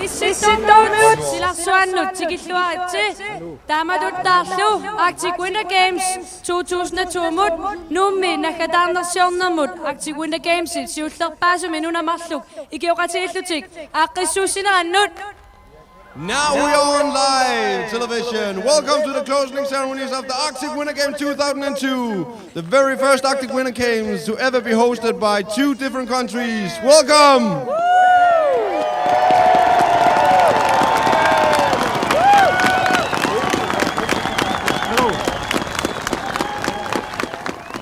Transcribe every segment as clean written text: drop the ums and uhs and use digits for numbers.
Isittornuut silarsuannut tikilluaritsi taamatuttarlu Arctic Winter Games 2002 Nuummi naggataarnersiorlugu Arctic Winter Games siullerpaasumi nunamarluk ikiuqatiillutik aaqqissuussinerannut. Now we are on live television. Welcome to the closing ceremonies of the Arctic Winter Games 2002. The very first Arctic Winter Games to ever be hosted by 2 different countries. Welcome!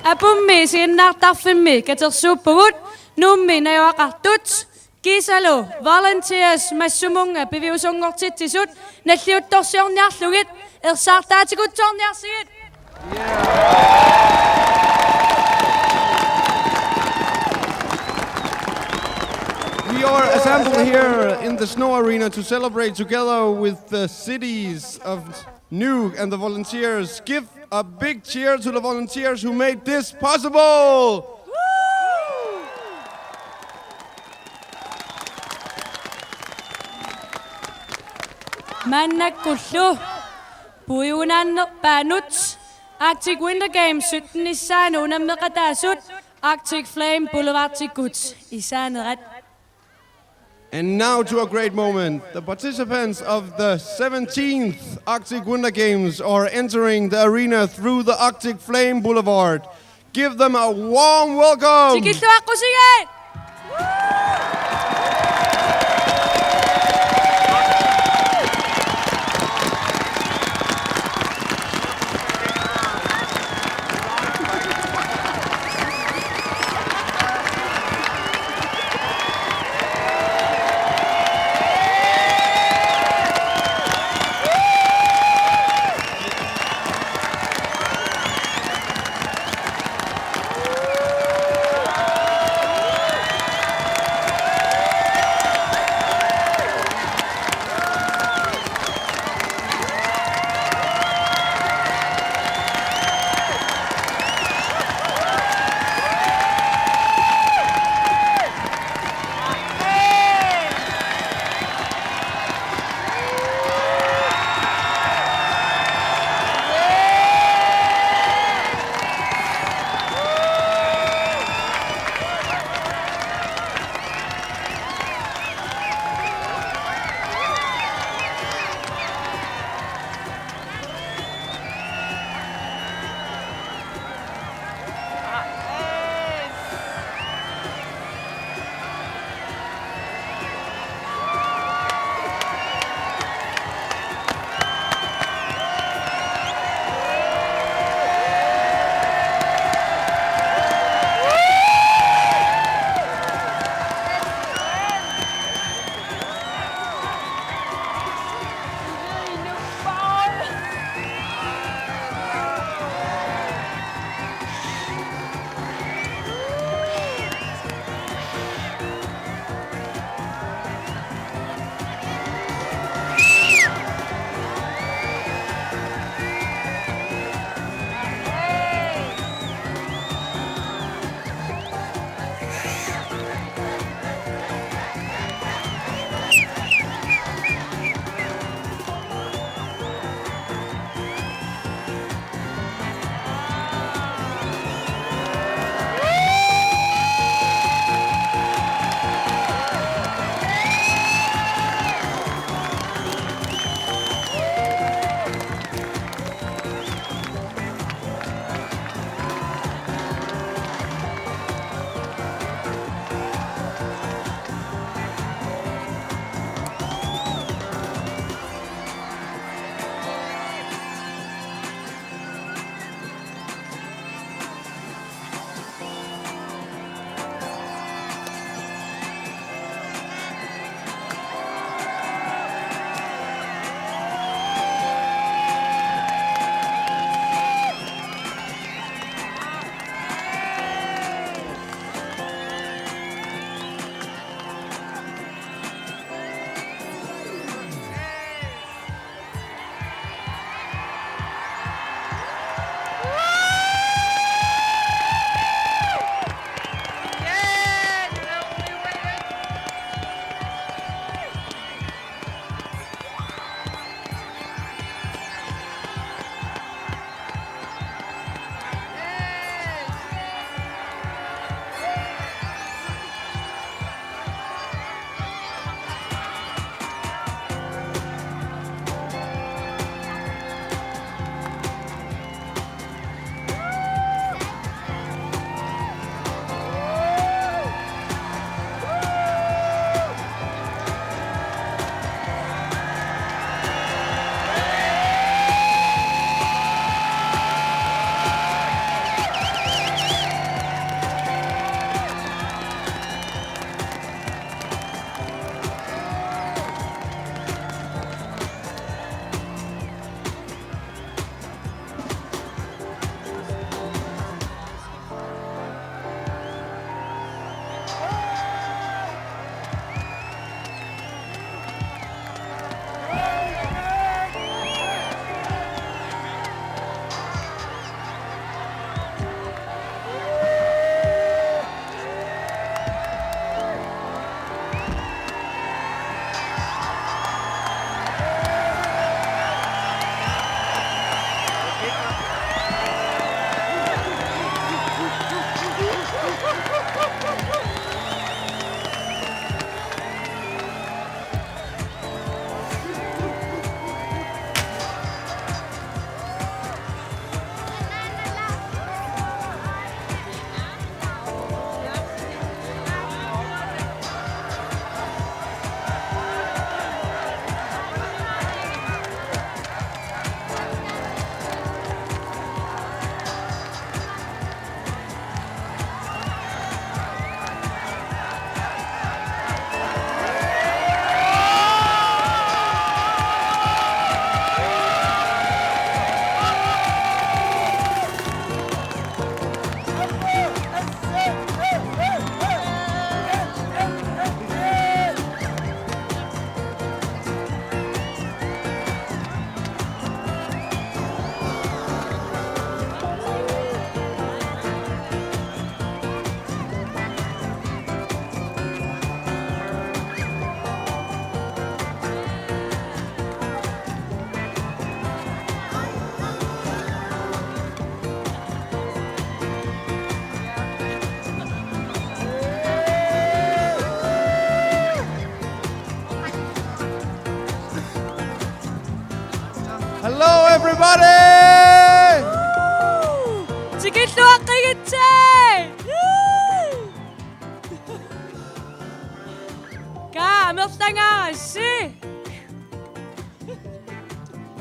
Apummi arsaattarfimmi katersuuppugut Nuummi najuaqartut Kisalo volunteers massumunga piviusungortitsisut nalliuttorsiorniarlugit ersaartaatikuttorniarsigit. We are assembled here in the snow arena to celebrate together with the cities of Nuuk and the volunteers. Give a big cheer to the volunteers who made this possible. Mannakkullu puiunannerpaanut Arctic Winter Games 17 issaanu unammeqataasut Arctic Flame Boulevardtikut isaanerat. And now to a great moment. The participants of the 17th Arctic Winter Games are entering the arena through the Arctic Flame Boulevard. Give them a warm welcome. Tikilluaqqusigaat.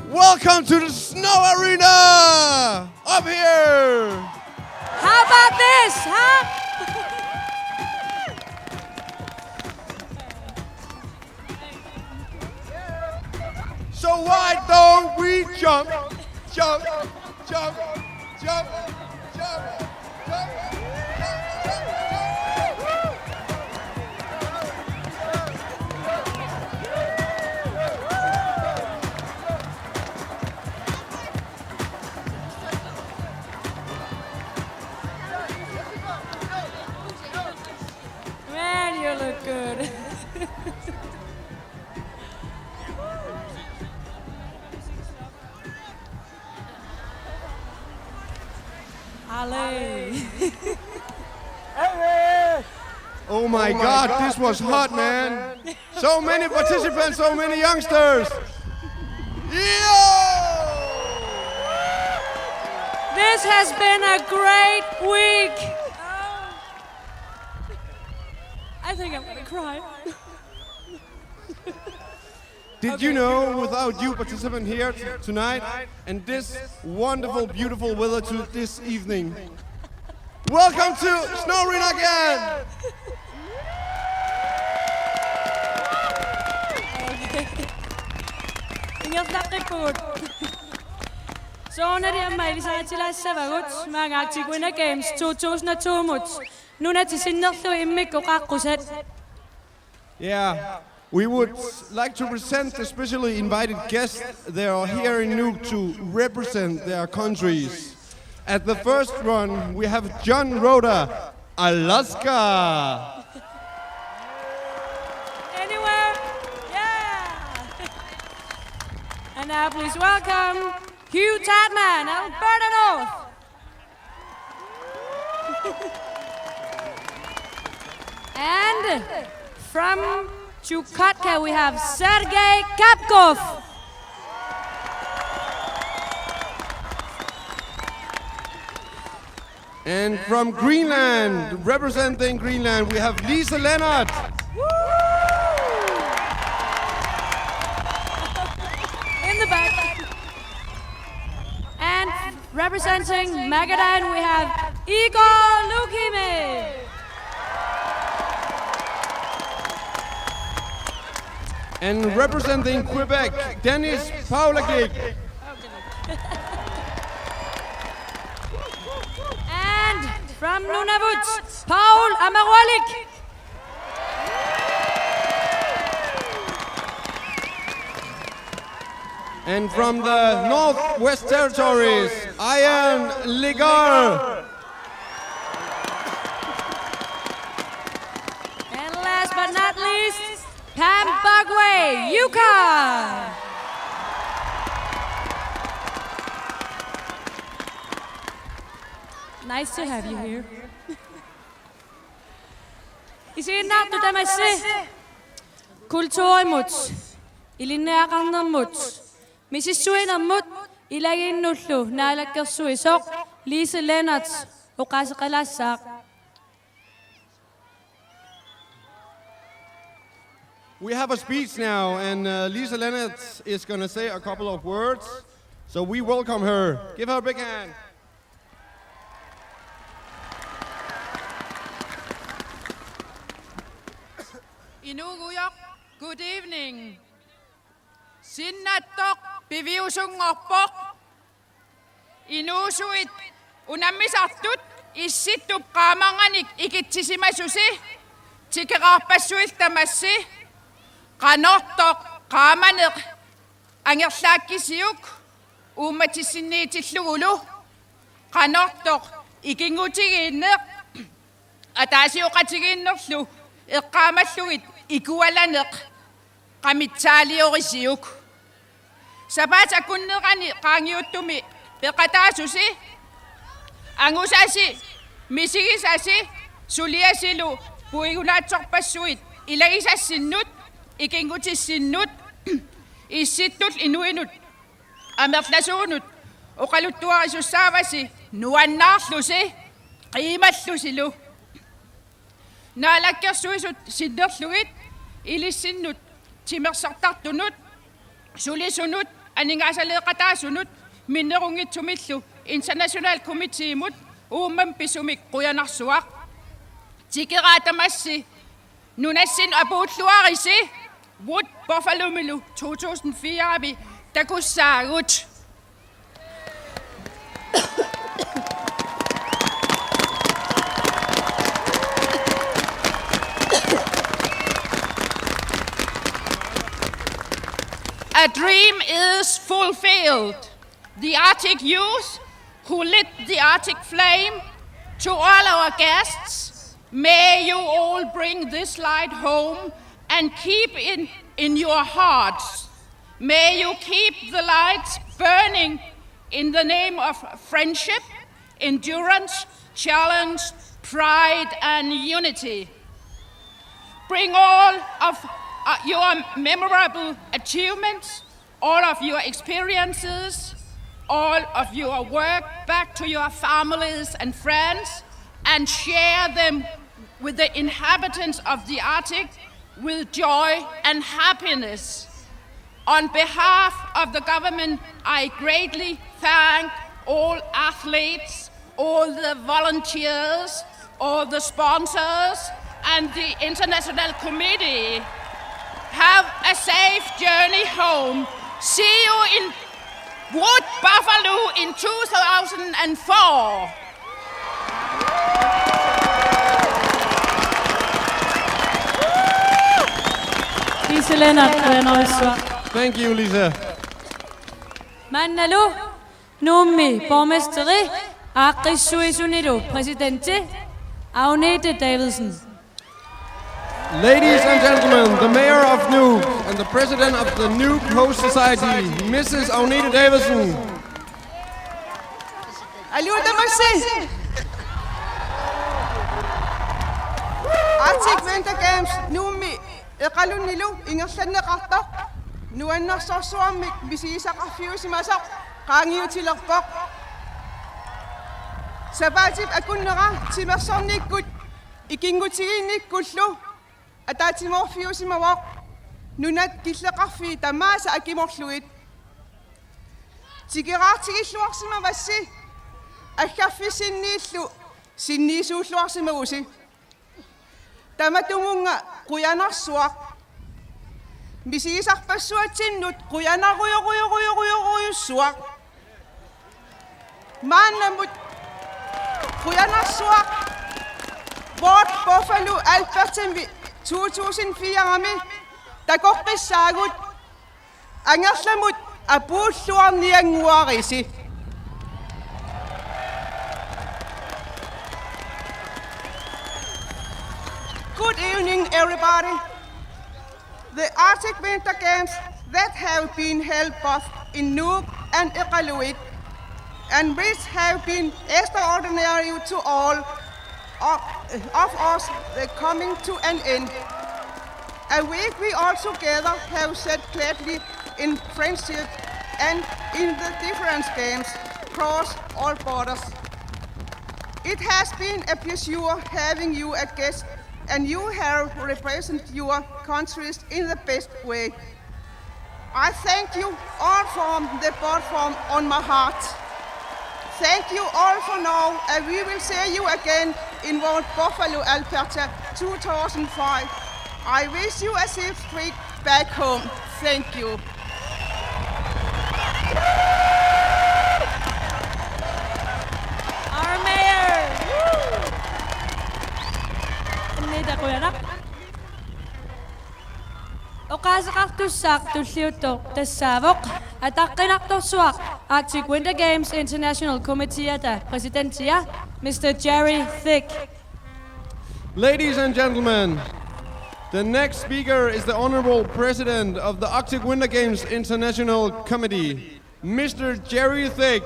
Welcome to the snow arena! Up here! How about this, huh? So why don't we jump, jump, jump, jump, jump, jump, Man, you look good. Ali. Oh my God, this was hot, man. So many participants, so many youngsters. Yo! This has been a great week. I think I'm gonna cry. Did you know, without you participant here tonight and this wonderful, beautiful weather to this evening, welcome to Snow Arena again! Så når det er mig, så er til at se hvad godt. Mange Arctic Winter Games 2002 mod. Nunaata sinnerlu immikku qaqqusat. Yeah, we would like to present the specially invited guests that are here in Nuuk to represent their countries. At the first run, we have John Rhoda, Alaska. Anywhere? Yeah! And now please welcome Hugh Tatman, Alberta North. And from Chukotka we have Sergei Kapkov. And from Greenland, representing Greenland, we have Lisa Leonard. In the back. And representing Magadan we have Igor Lukimi. And representing Quebec, Dennis Paulakik. And from Nunavut, Paul Amarwalik. And from the Northwest Territories, Ian Ligar. And last but not least, Pam Bagway, Yukon. Nice to have you here. Isiinnaartu tamassi kultuurimut ilinnaaqarnermut misissuinermut ilaginnullu naalakkersuisoq Lisa Leonard uqaseqalaassaaq. We have a speech now, and Lisa Leonard is going to say a couple of words. So we welcome her. Give her a big hand. Inuguyok, good evening. Sinnattok piviusungorpok. Inuusuit unammisartut issittup qaamanganik ikittisimasusi tikerarpassuiltamassi qanortoq qaamaneq angerlaakkisiuk uummatissinniitillugulu qanortoq ikingutigiinneq ataasiuqatigiinnerlu eqqaamallugit ikualaneq qamitsaaliorisiuk sapaata kunneqani qaangiuttumi peqataasusi angusasi misigisasi suliasilu puigulaatsorpassuit ilagisassinnut ikingutissinut issittul inuinut amerlasuunut oqaluttuarisussaavasi nuannaarlusi qiimallusilu naalakkersuisut sinnerlugit ilisinnut timersartartunut sulisunut aningaasaleeqataasunut minnerungittumillu international committeemut uummam pisumik quyanarsuaq tikeraatamassi nunassin apuulluarisi Wood Buffalo Milu 2004 vi takussaagut. A dream is fulfilled. The Arctic youth who lit the Arctic flame, to all our guests, may you all bring this light home and keep it in your hearts. May you keep the lights burning in the name of friendship, endurance, challenge, pride, and unity. Bring all of your memorable achievements, all of your experiences, all of your work back to your families and friends, and share them with the inhabitants of the Arctic with joy and happiness. On behalf of the government, I greatly thank all athletes, all the volunteers, all the sponsors, and the International Committee. Have a safe journey home. See you in Wood Buffalo in 2004. Thank you, Lisa. Mannalu, Nuummi, borgmesteri, Arsaattarfimmi, præsidente, Agnete Davidsen. Ladies and gentlemen, the mayor of Nuuk and the president of the Nuuk Host Society, Mrs. Agnete Davidsen. Arctic Winter Games, Nuummi, eqalunnilu ingerlanneqartoq nuannersorsuarmik misiisaqarfiusimasaq qaangiutilerpoq sapaatip akunnera timersornikkut ikingutigiinnikkullu ataatimorfiusimavoq nunat killeqarfi tamaasa akimorluit tikeraartigilluarsimavassi aggarfisinniillu sinniisuulluarsimagusi tamatungunga quyanarsuaq misiisarpassuatsinnut quyanaruyussuaq maannamut quyanarsuaq Wood Buffalo Albertammi 2004 takoqqissaagut angerlamut apuulluarnianguarisi Good evening, everybody. The Arctic Winter Games that have been held both in Nuuk and Kalaallit, and which have been extraordinary to all of us, they're coming to an end. A week we all together have set gladly in friendship and in the different games across all borders. It has been a pleasure having you as guests, and you have represented your countries in the best way. I thank you all from the bottom of my heart. Thank you all for now, and we will see you again in Wood Buffalo, Alberta 2005. I wish you a safe trip back home. Thank you. Our mayor! Oqaasaqartussaaq tulliuttoq tassaavoq ataqqinartorsuaq Arctic Winter Games International Committee ata presidentia Mr. Jerry Thick. Ladies and gentlemen, the next speaker is the Honorable President of the Arctic Winter Games International Committee, Mr. Jerry Thick.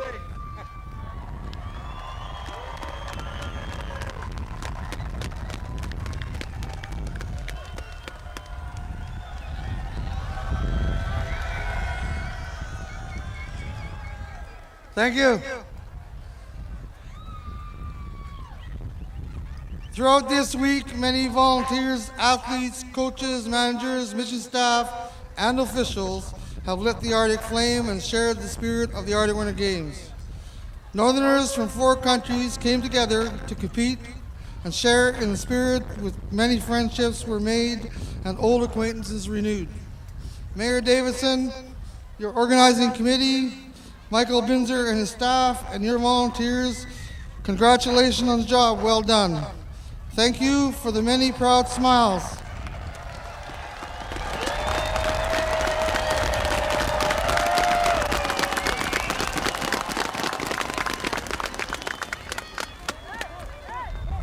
Thank you. Throughout this week, many volunteers, athletes, coaches, managers, mission staff, and officials have lit the Arctic flame and shared the spirit of the Arctic Winter Games. Northerners from 4 countries came together to compete and share in the spirit, with many friendships were made and old acquaintances renewed. Mayor Davidson, your organizing committee, Michael Binzer and his staff, and your volunteers, congratulations on the job well done. Thank you for the many proud smiles.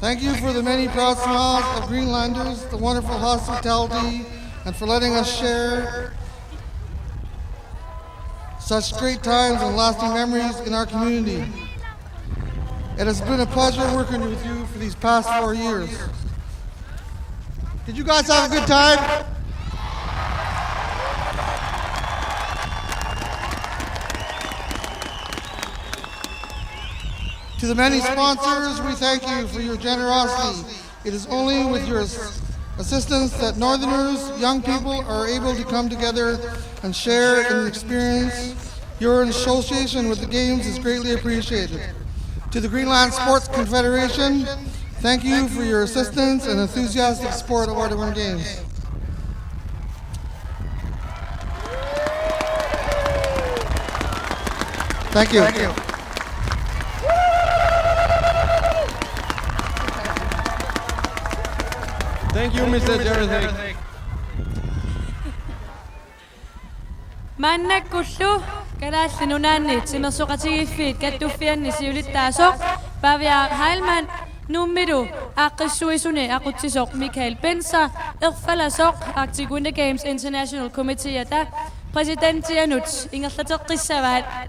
Thank you for the many proud smiles of Greenlanders, the wonderful hospitality, and for letting us share such great times and lasting memories in our community. It has been a pleasure working with you for these past 4 years. Did you guys have a good time? To the many sponsors, we thank you for your generosity. It is only with your assistance that Northerners, young people, are able to come together and share in the experience. Your association with the Games is greatly appreciated. To the Greenland Sports Confederation, thank you for your assistance and enthusiastic support of Arctic Winter Games. Thank you. Thank you. Thank you, Mr. Jerry. Manna kullu Kalaallit Nunaannit sinersuqatigiffiit kattuffiannisiulittaasoq Pavia Heilmann Nuummiru aaqqissuisuni aqutsisoq Michael Benser erfalasoq Arctic Winter Games International Committee ata Presidentianut ingerlateqqissavaat.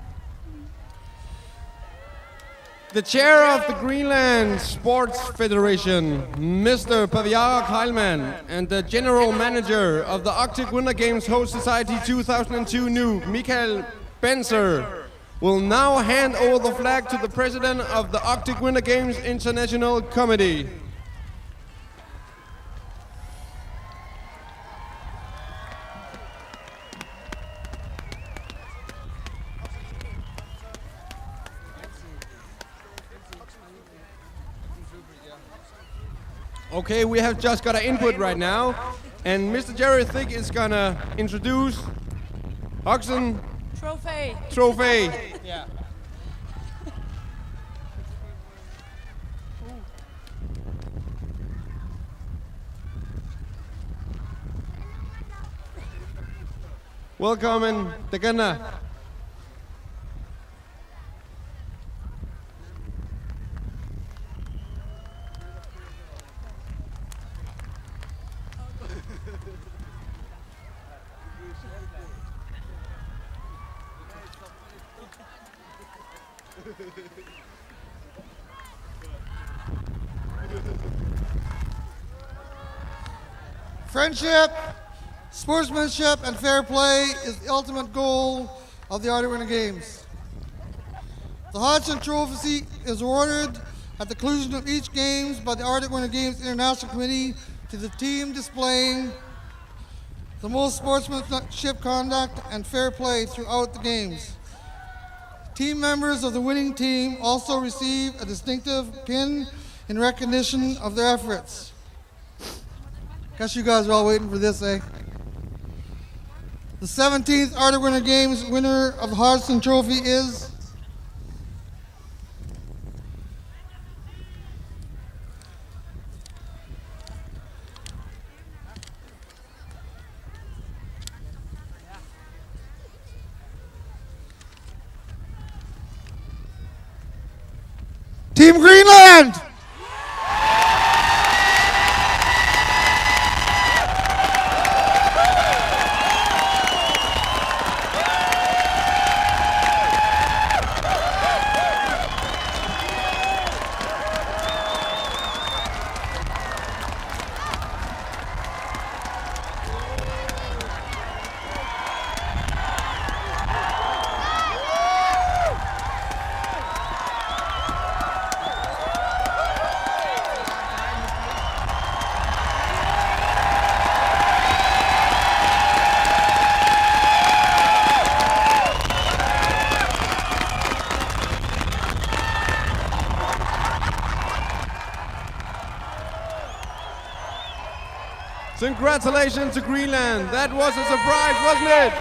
The chair of the Greenland Sports Federation, Mr. Paviarak Heilmann, and the general manager of the Arctic Winter Games Host Society 2002 Nuuk, Michael Benser, will now hand over the flag to the president of the Arctic Winter Games International Committee. Okay, we have just got an input right now, and Mr. Jerry Thick is gonna introduce Oxen Trophy. Yeah. Welcome and Toqqaannartumik. Friendship, sportsmanship, and fair play is the ultimate goal of the Arctic Winter Games. The Hodgson Trophy is awarded at the conclusion of each Games by the Arctic Winter Games International Committee to the team displaying the most sportsmanship conduct and fair play throughout the Games. Team members of the winning team also receive a distinctive pin in recognition of their efforts. Guess you guys are all waiting for this, eh? The 17th Arctic Winter Games winner of the Hodgson Trophy is Team Greenland! congratulations to Greenland. That was a surprise, wasn't it?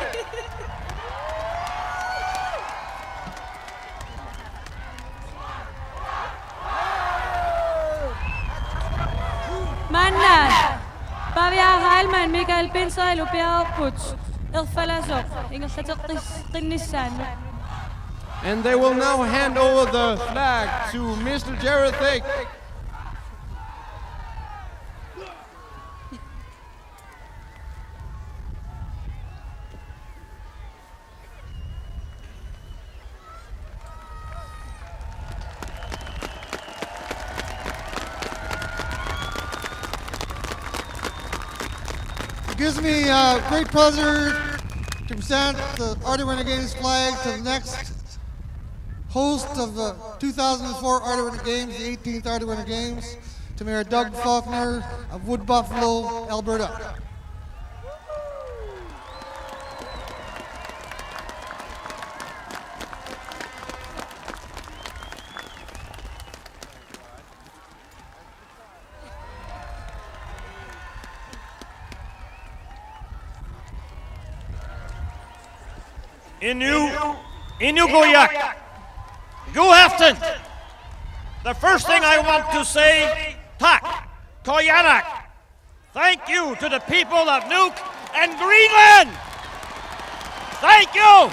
Manna, Pavia Heilman, Mikael Pinsrail, Upia Puts, Ilfalasok, Ingasatissan. And they will now hand over the flag to Mr. Direkte. It gives me great pleasure to present the Arctic Winter Games flag to the next host of the 2004 Arctic Winter Games, the 18th Arctic Winter Games, to Mayor Doug Faulkner of Wood Buffalo, Alberta. Inugoyak, Guhafton. The first thing I want to say, Tak, Koyanak. Thank you to the people of Nuuk and Greenland. Thank you.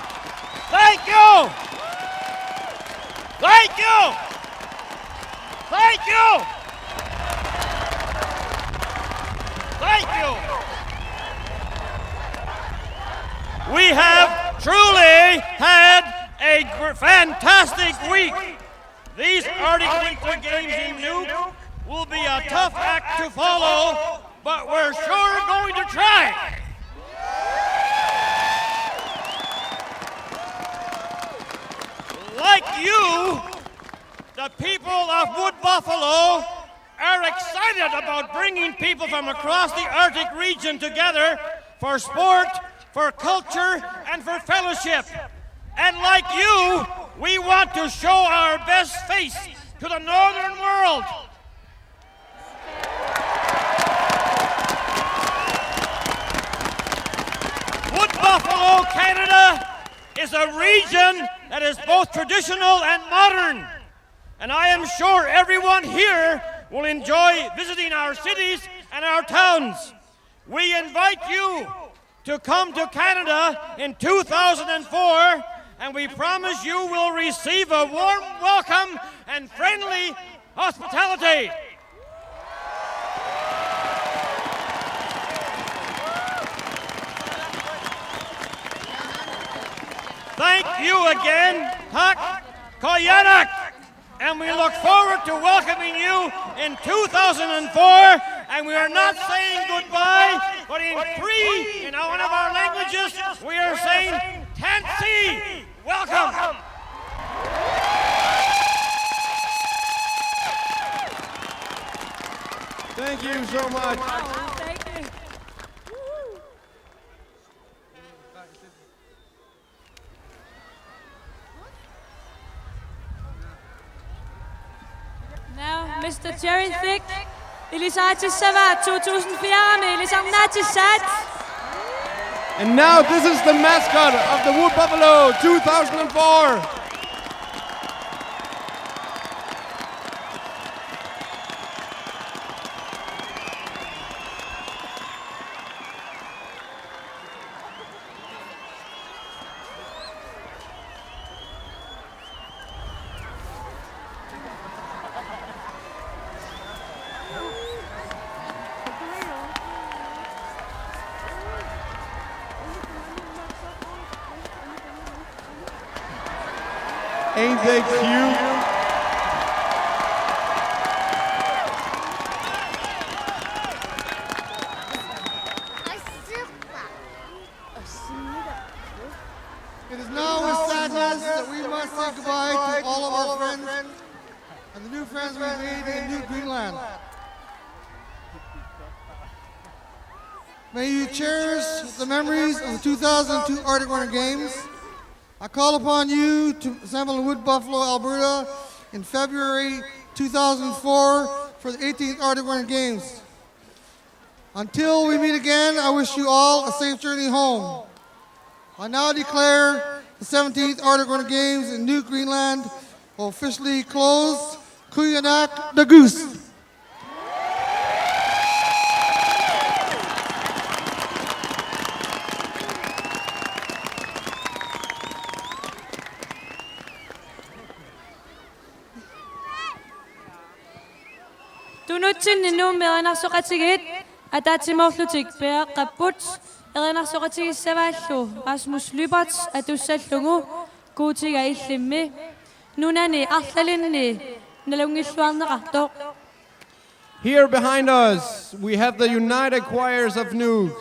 Thank you. Thank you. Thank you. Thank you. We have truly had a fantastic week. These Arctic Winter Games in Nuuk will be a tough act to follow, but we're sure going to try. Like you, the people of Wood Buffalo are excited about bringing people from across the Arctic region together for sport, for culture, and for fellowship. And like you, we want to show our best face to the northern world. Wood Buffalo, Canada is a region that is both traditional and modern. And I am sure everyone here will enjoy visiting our cities and our towns. We invite you to come to Canada in 2004, and we promise you will receive a warm welcome and friendly hospitality. Thank you again, Tak Koyanak, and we look forward to welcoming you in 2004. And we are not saying goodbye, but in Cree, in one of our languages, we are saying Tansi, welcome. Thank you so much. Thank you. Now, Mr. Direkte, Ilisaatissavat 2004 med Ilisarnaatissat. And now this is the mascot of the Wood Buffalo 2004. Ain't they cute? It is now with sadness that we must say goodbye to all of our friends and the new friends we made in New Greenland. May you cherish the memories of the 2002 Arctic Winter Games. I call upon you to assemble in Wood Buffalo, Alberta in February 2004 for the 18th Arctic Winter Games. Until we meet again, I wish you all a safe journey home. I now declare the 17th Arctic Winter Games in Nuuk, Greenland officially closed. Kuyanak the Goose. Tunutsin Nuummi arsaattarfimmi ataatimorlutik peaqqapput erinarsoqatigissavaallu Rasmus Lübert atussallugu kuutiga illimmi nunani arlalinni nalungilluarneqartoq. Here behind us, we have the United Choirs of Nuuk.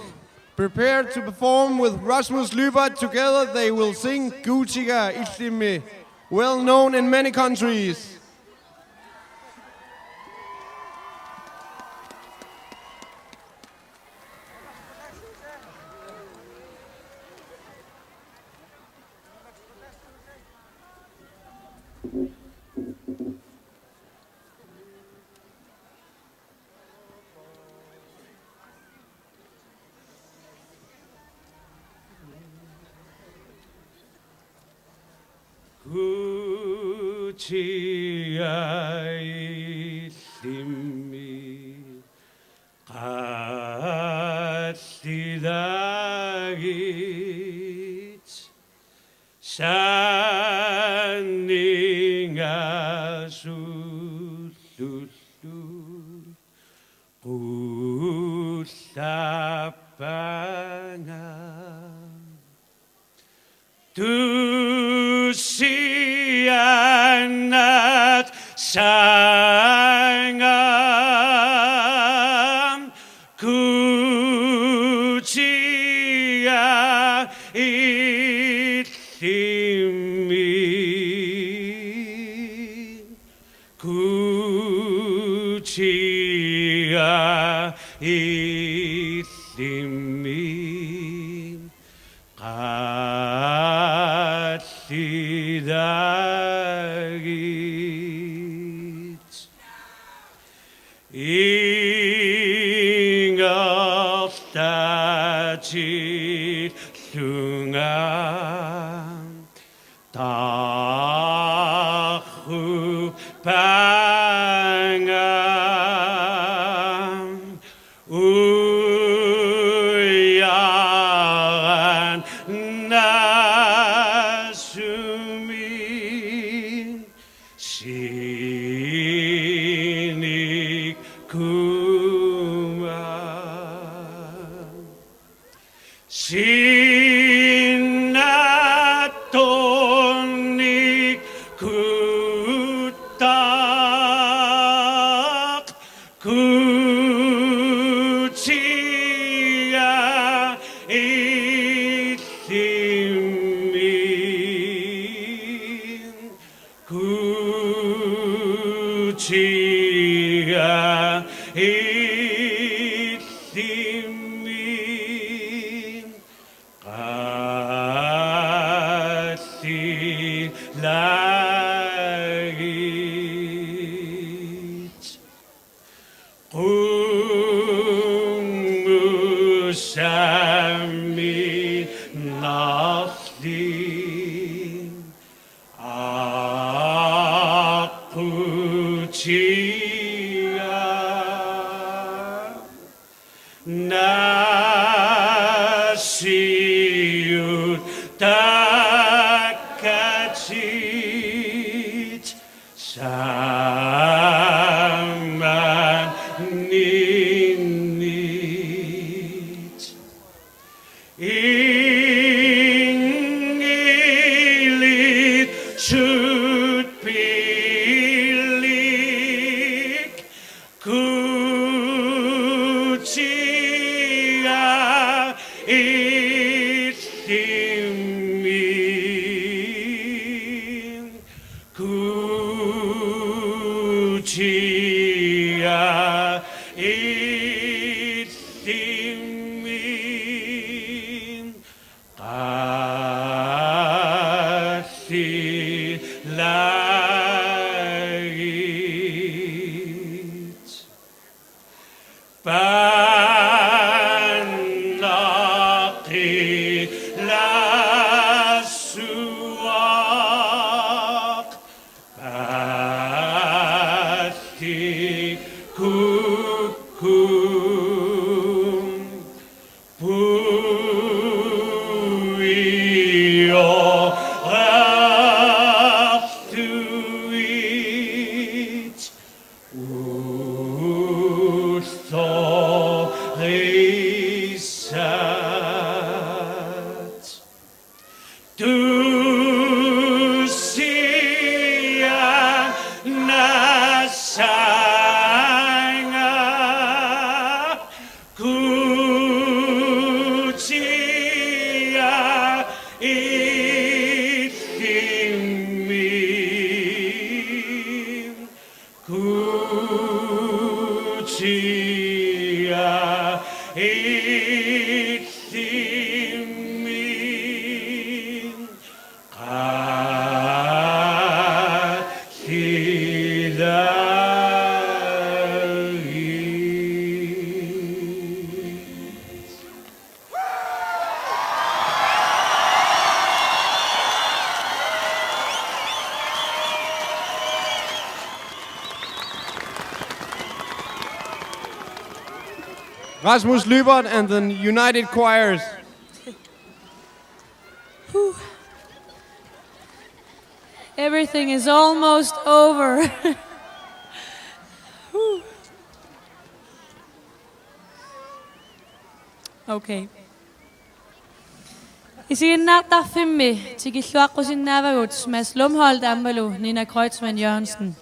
Prepared to perform with Rasmus Lübert. Together they will sing Kuutiga Illimmi, well known in many countries. Kuutiga illimmi qallidagit sanningasulullu qullapanga tusiannat sangam kuutiga illimmi kuutiga illimmi qallidagit ingaltatillunga taqupangam uyaran nasumi sinik kuma sinatonik kutak kuutiga illimmi kuutiga illimmi qallidagit qummusami nafli aquutiga nasiyut takatit saman ninit ingilit sutpilik kuutiga illimmi kuutiga illimmi qallidagit isat. Du siger nasanger, kutia itfimmi, kutia itfimmi, Rasmus Lybert and the United Choirs. Everything is almost over. Okay. Arsaattarfimmi tikilluaqqusиннаавагут Mads Lumholdt аммалу Nina Kreutzmann Jørgensen.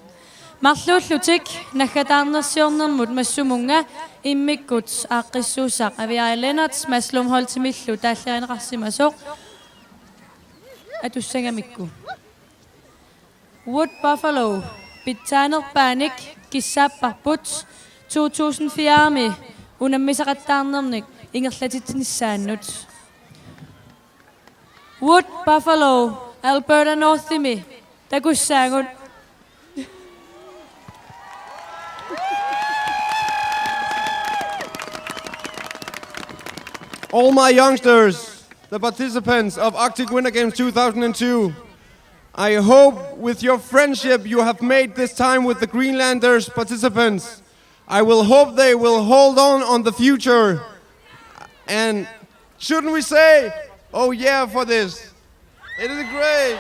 Marluullutik naggataarnersiornermut massumunnga immikkut aaqqissuusaq AWG Mads Lumholdt timillu taallerineqarsimasoq atussangamikku. Wood Buffalo Pitaanerpaanik kissaapparbut 2004 unammisaqattaarnernik ingerlatitnissaannut. Wood Buffalo Alberta Northimi takussaangut. All my youngsters, the participants of Arctic Winter Games 2002, I hope with your friendship you have made this time with the Greenlanders participants. I will hope they will hold on the future. And shouldn't we say, oh yeah, for this? It is great.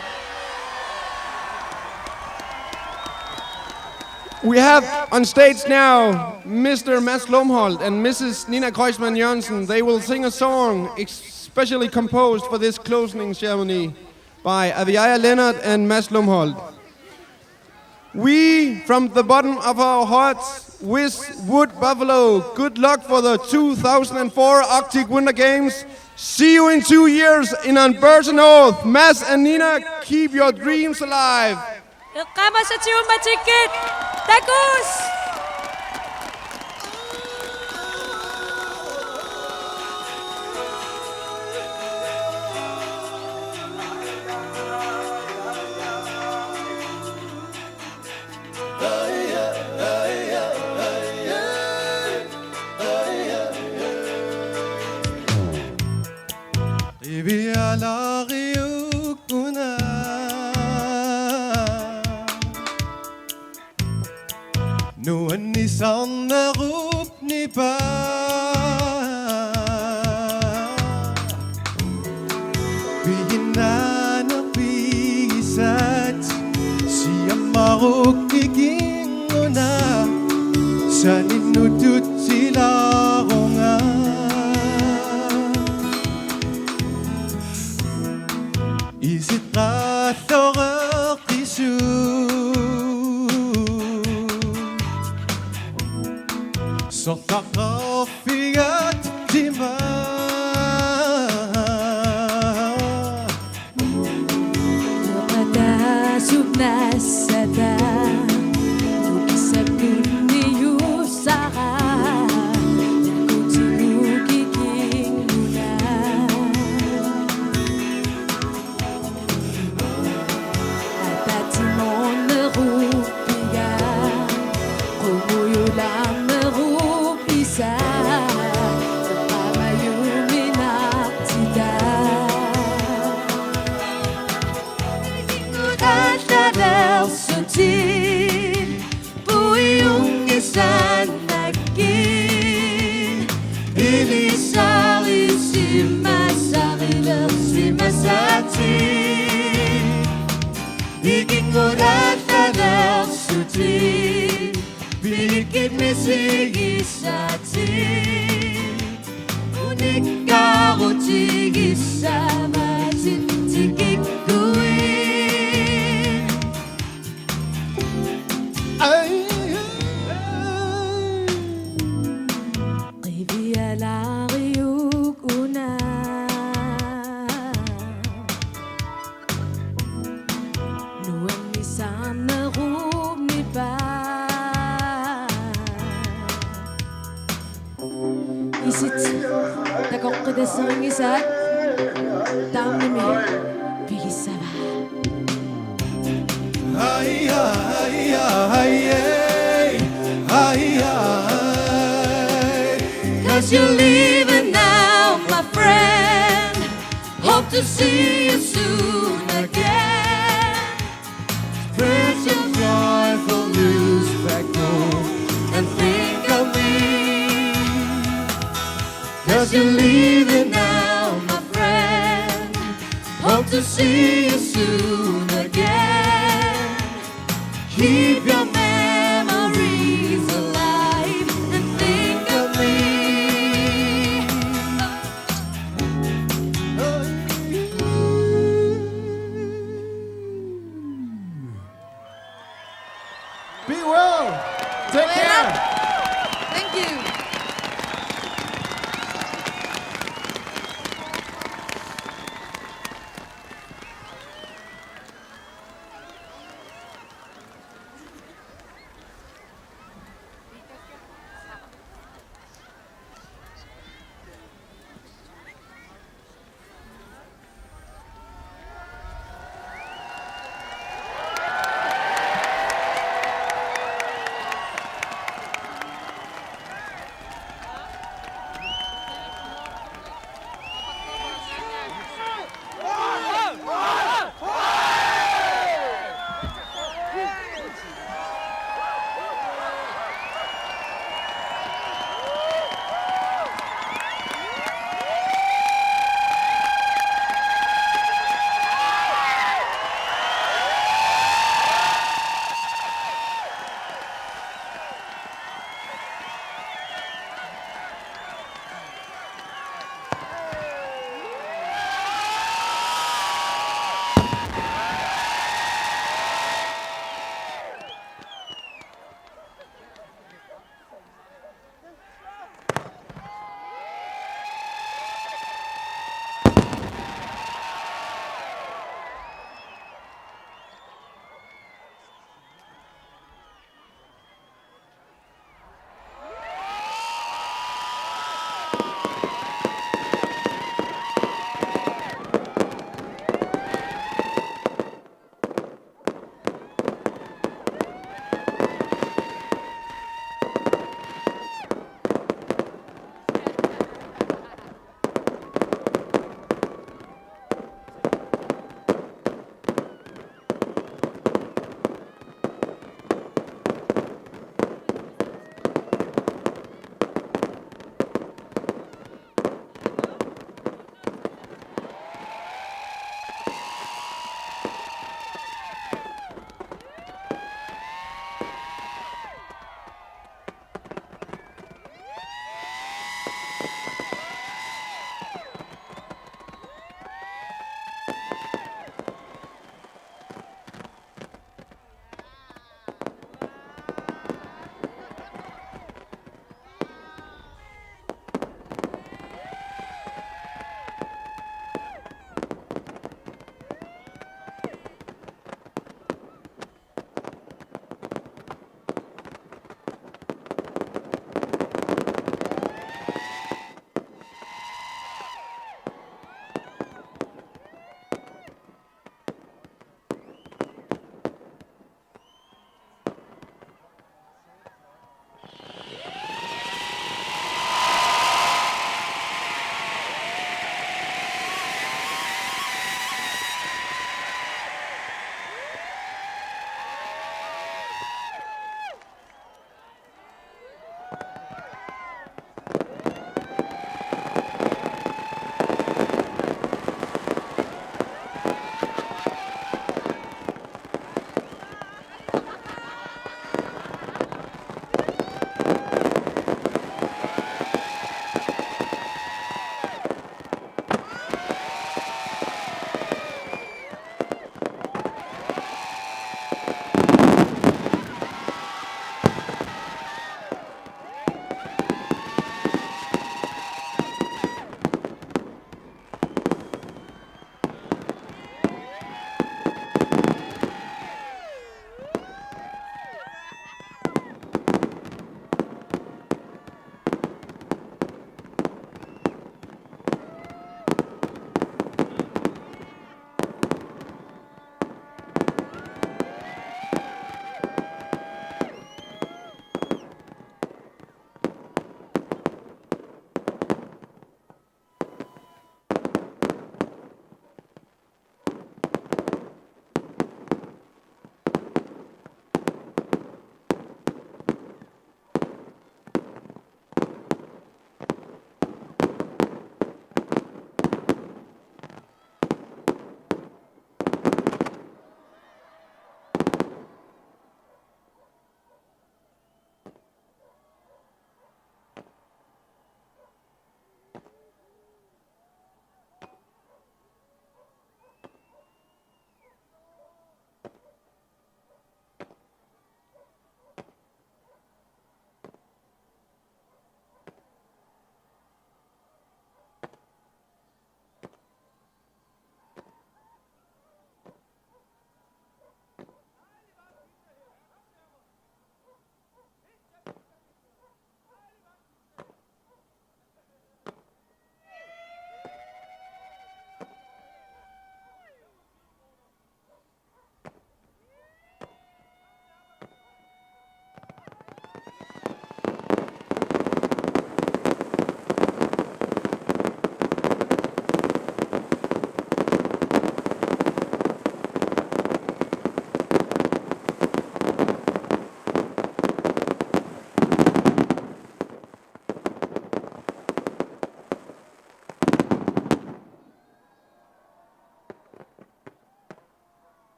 We have on stage now Mr. Mads Lumholdt and Mrs. Nina Kreutzmann Jørgensen. They will sing a song especially composed for this closing ceremony by AWG and Mads Lumholdt. We, from the bottom of our hearts, wish Wood Buffalo good luck for the 2004 Arctic Winter Games. See you in 2 years in Alberta North. Mads and Nina, keep your dreams alive. Iqqamasatiummatikit takus. Nuunni sannerupni pa Pihinana pisat Siyamaruk ikinguna Saninutut silarunga Isit rathora qisu Sottaqaffigat dima Tuqatasubnassata Tukisabunni yusara Nakutilukikinguna Atatimonnerupiga Qumuyulamerupisa Cause you're leaving now, my friend. Hope to see you soon again. Spread some joyful news back home and think of me. Cause you're leaving now, my friend. Hope to see you soon again. Keep your memories alive and think of me. Be well. Take care. Thank you.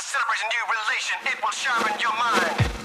celebrate a new relation, it will sharpen your mind.